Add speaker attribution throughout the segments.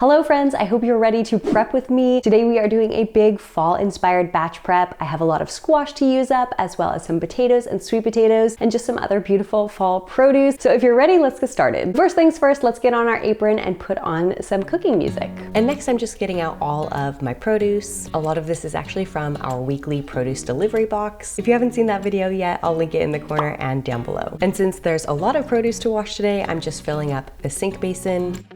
Speaker 1: Hello friends, I hope you're ready to prep with me. Today we are doing a big fall-inspired batch prep. I have a lot of squash to use up, as well as some potatoes and sweet potatoes, and just some other beautiful fall produce. So if you're ready, let's get started. First things first, let's get on our apron and put on some cooking music. And next I'm just getting out all of my produce. A lot of this is actually from our weekly produce delivery box. If you haven't seen that video yet, I'll link it in the corner and down below. And since there's a lot of produce to wash today, I'm just filling up the sink basin.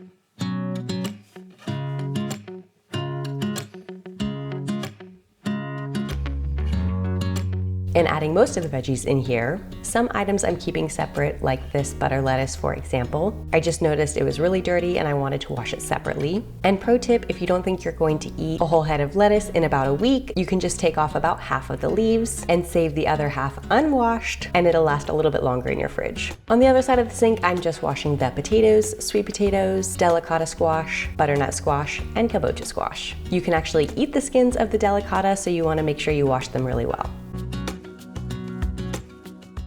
Speaker 1: And adding most of the veggies in here. Some items I'm keeping separate, like this butter lettuce, for example. I just noticed it was really dirty and I wanted to wash it separately. And pro tip, if you don't think you're going to eat a whole head of lettuce in about a week, you can just take off about half of the leaves and save the other half unwashed, and it'll last a little bit longer in your fridge. On the other side of the sink, I'm just washing the potatoes, sweet potatoes, delicata squash, butternut squash, and kabocha squash. You can actually eat the skins of the delicata, so you want to make sure you wash them really well.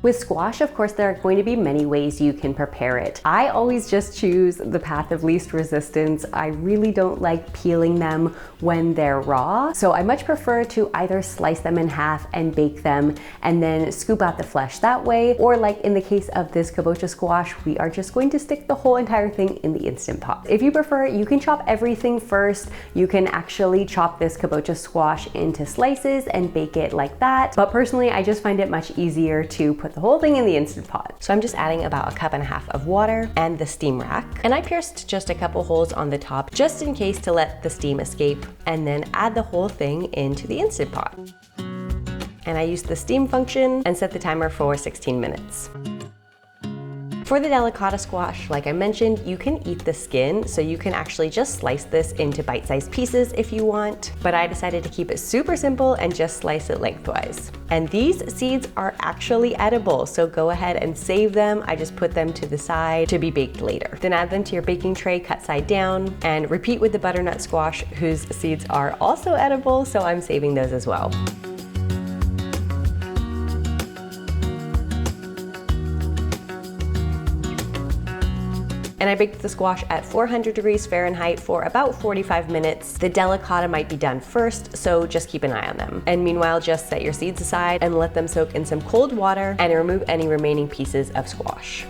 Speaker 1: With squash, of course, there are going to be many ways you can prepare it. I always just choose the path of least resistance. I really don't like peeling them when they're raw, so I much prefer to either slice them in half and bake them and then scoop out the flesh that way, or like in the case of this kabocha squash, we are just going to stick the whole entire thing in the Instant Pot. If you prefer, you can chop everything first. You can actually chop this kabocha squash into slices and bake it like that, but personally, I just find it much easier to put the whole thing in the Instant Pot. So I'm just adding about 1.5 cups of water and the steam rack. And I pierced just a couple holes on the top just in case to let the steam escape, and then add the whole thing into the Instant Pot. And I used the steam function and set the timer for 16 minutes. For the delicata squash, like I mentioned, you can eat the skin, so you can actually just slice this into bite-sized pieces if you want, but I decided to keep it super simple and just slice it lengthwise. And these seeds are actually edible, so go ahead and save them. I just put them to the side to be baked later. Then add them to your baking tray, cut side down, and repeat with the butternut squash, whose seeds are also edible, so I'm saving those as well. And I baked the squash at 400 degrees Fahrenheit for about 45 minutes. The delicata might be done first, so just keep an eye on them. And meanwhile, just set your seeds aside and let them soak in some cold water and remove any remaining pieces of squash.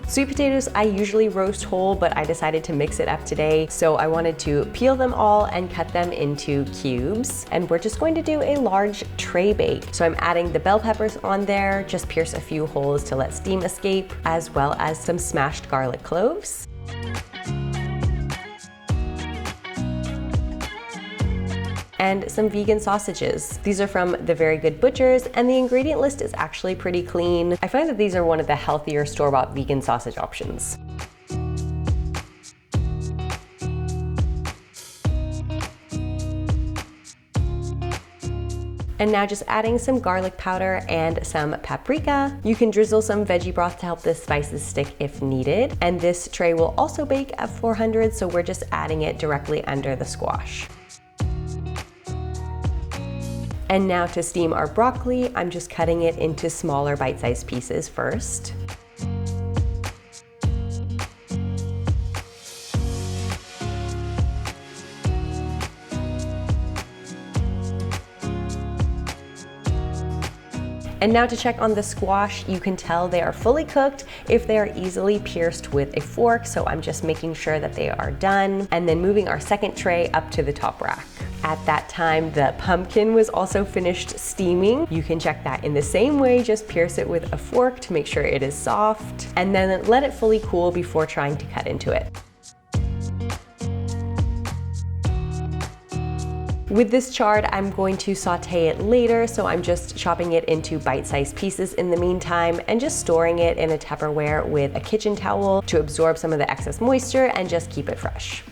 Speaker 1: Sweet potatoes I usually roast whole, but I decided to mix it up today, so I wanted to peel them all and cut them into cubes. And we're just going to do a large tray bake. So I'm adding the bell peppers on there, just pierce a few holes to let steam escape, as well as some smashed garlic cloves. And some vegan sausages. These are from the Very Good Butchers, and the ingredient list is actually pretty clean. I find that these are one of the healthier store-bought vegan sausage options. And now just adding some garlic powder and some paprika. You can drizzle some veggie broth to help the spices stick if needed. And this tray will also bake at 400, so we're just adding it directly under the squash. And now to steam our broccoli, I'm just cutting it into smaller bite-sized pieces first. And now to check on the squash, you can tell they are fully cooked if they are easily pierced with a fork, so I'm just making sure that they are done, and then moving our second tray up to the top rack. At that time, the pumpkin was also finished steaming. You can check that in the same way, just pierce it with a fork to make sure it is soft, and then let it fully cool before trying to cut into it. With this chard, I'm going to saute it later, so I'm just chopping it into bite-sized pieces in the meantime and just storing it in a Tupperware with a kitchen towel to absorb some of the excess moisture and just keep it fresh.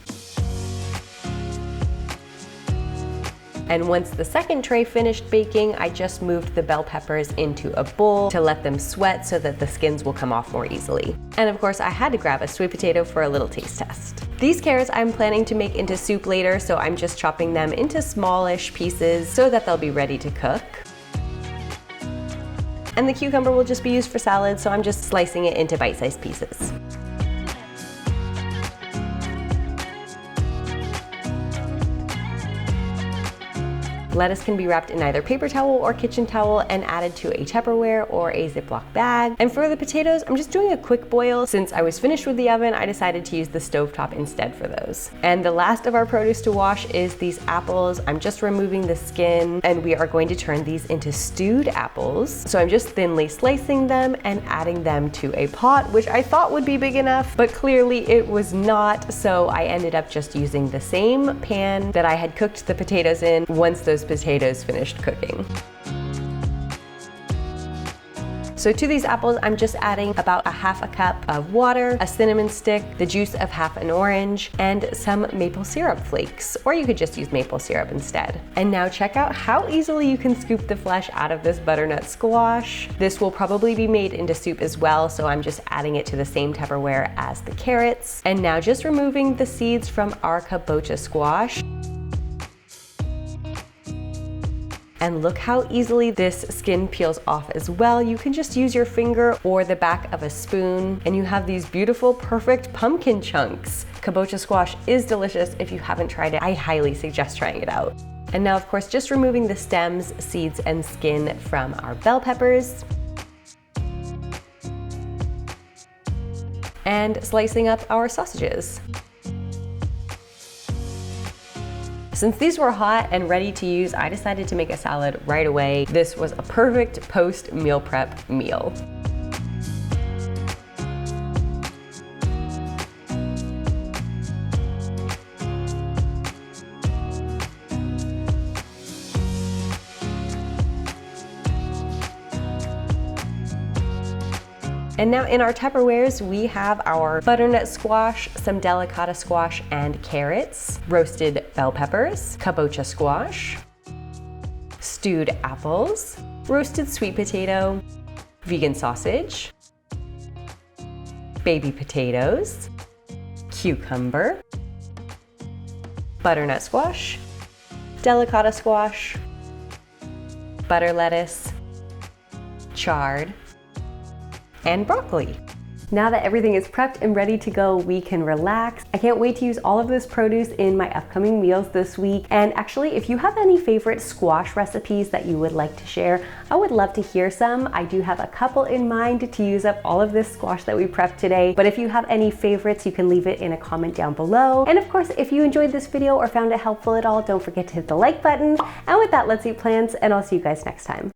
Speaker 1: And once the second tray finished baking, I just moved the bell peppers into a bowl to let them sweat so that the skins will come off more easily. And of course, I had to grab a sweet potato for a little taste test. These carrots I'm planning to make into soup later, so I'm just chopping them into smallish pieces so that they'll be ready to cook. And the cucumber will just be used for salad, so I'm just slicing it into bite-sized pieces. Lettuce can be wrapped in either paper towel or kitchen towel and added to a Tupperware or a Ziploc bag. And for the potatoes, I'm just doing a quick boil. Since I was finished with the oven, I decided to use the stovetop instead for those. And the last of our produce to wash is these apples. I'm just removing the skin, and we are going to turn these into stewed apples. So I'm just thinly slicing them and adding them to a pot, which I thought would be big enough, but clearly it was not. So I ended up just using the same pan that I had cooked the potatoes in once those potatoes finished cooking. So to these apples, I'm just adding about a half a cup of water, a cinnamon stick, the juice of half an orange, and some maple syrup flakes, or you could just use maple syrup instead. And now check out how easily you can scoop the flesh out of this butternut squash. This will probably be made into soup as well, so I'm just adding it to the same Tupperware as the carrots. And now just removing the seeds from our kabocha squash. And look how easily this skin peels off as well. You can just use your finger or the back of a spoon, and you have these beautiful, perfect pumpkin chunks. Kabocha squash is delicious. If you haven't tried it, I highly suggest trying it out. And now, of course, just removing the stems, seeds, and skin from our bell peppers. And slicing up our sausages. Since these were hot and ready to use, I decided to make a salad right away. This was a perfect post-meal prep meal. And now in our Tupperwares, we have our butternut squash, some delicata squash and carrots, roasted bell peppers, kabocha squash, stewed apples, roasted sweet potato, vegan sausage, baby potatoes, cucumber, butternut squash, delicata squash, butter lettuce, chard, and broccoli. Now that everything is prepped and ready to go, we can relax. I can't wait to use all of this produce in my upcoming meals this week. And actually, if you have any favorite squash recipes that you would like to share, I would love to hear some. I do have a couple in mind to use up all of this squash that we prepped today. But if you have any favorites, you can leave it in a comment down below. And of course, if you enjoyed this video or found it helpful at all, don't forget to hit the like button. And with that, let's eat plants, and I'll see you guys next time.